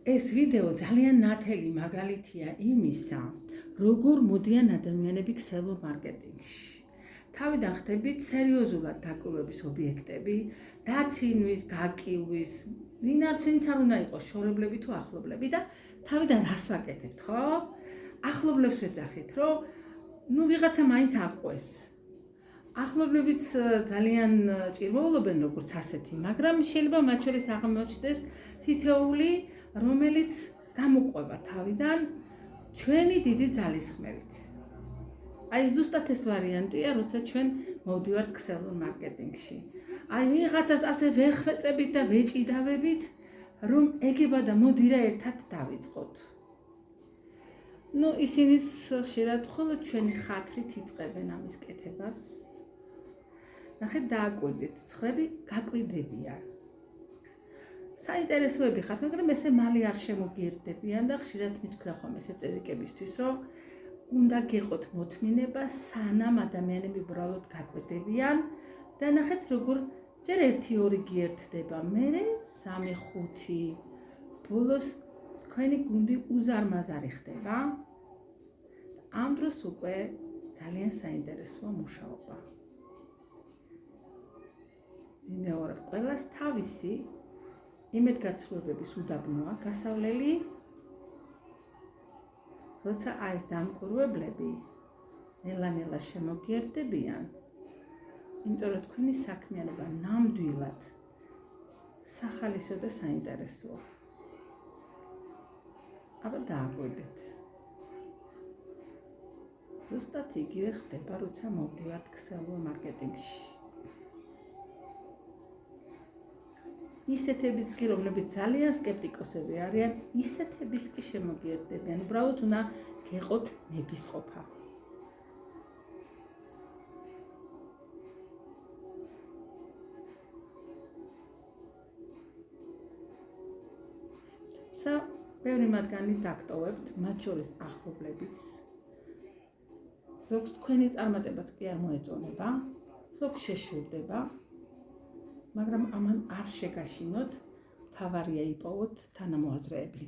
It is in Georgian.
ეს ვიდეო ძალიან ნათელი მაგალითია იმისა, როგორ მოდიან ადამიანები ქსელურ მარკეტინგში. თავიდან ხდებით სერიოზულად დაკვირვების ობიექტები, დაცინვის, გაკილვის, ვინც არ უნდა იყოს შორებლები თუ ახლობლები და თავიდან რას ვაკეთებთ, ხო? ახლობლებს ვეძახით, რომ ვიღაცა მაინც აყვეს. ახლობლებიც ძალიან ჭირმოულობენ როგორც ასეთი, მაგრამ შეიძლება მათ შორის აღმოჩნდეს თითოეული, რომელიც გამოყვება თავიდან ჩვენი დიდი ძალისხმევით. აი ზუსტად ეს ვარიანტია, როცა ჩვენ მოვდივართ ქსელურ მარკეტინგში. აი ვიღაცას ასე ვეხვეწებით და ვეჭიდავებით, რომ ეგება და მოდი რა ერთად დავიწყოთ. ისინი ხშირად მხოლოდ ჩვენი ხათრით იწყებენ ამის კეთებას. ნახეთ, დააკვირდით, სხვები გაკვირდებიან. საინტერესოები ხართ, მაგრამ ესე მალე არ შემოგიერდებიან და ხშირად მითქვია ხომ ესე წერიკებისთვის, რომ უნდა გეყოთ მოთმინება, სანამ ადამიანები უბრალოდ გაკვირდებიან და ნახეთ, როგორ ჯერ 1-2 გიერდდება, მერე 3-5. ბოლოს თქვენი გუნდი უზარმაზარი ხდება. ამ დროს უკვე ძალიან საინტერესოა მუშაობა. მეორე, ყველას თავისი იმედგაცრუებების უდაბნოა გასავლელი, როცა ეს დამკვირვებლები ნელა-ნელა შემოგიერდებიან, იმიტომ რომ თქვენი საქმიანობა ნამდვილად სახალისო და საინტერესოა. აბა დააკვირდით. ზუსტად იგივე ხდება, როცა მოვდივართ ქსელურ მარკეტინგში. ისეთებიც კი, რომლებიც ძალიან სკეპტიკოსები არიან, ისეთებიც კი შემოგიერდებიან. უბრალოდ უნდა გეყოთ ნებისყოფა. თუმცა ბევრი მათგანი დაგტოვებთ, მათ შორის ახლობლებიც. ზოგს თქვენი წარმატებაც კი არ მოეწონება, ზოგს შეშურდება. მაგრამ ამან არ შეგაშინოთ, მთავარია იპოვოთ თანამოაზრეები.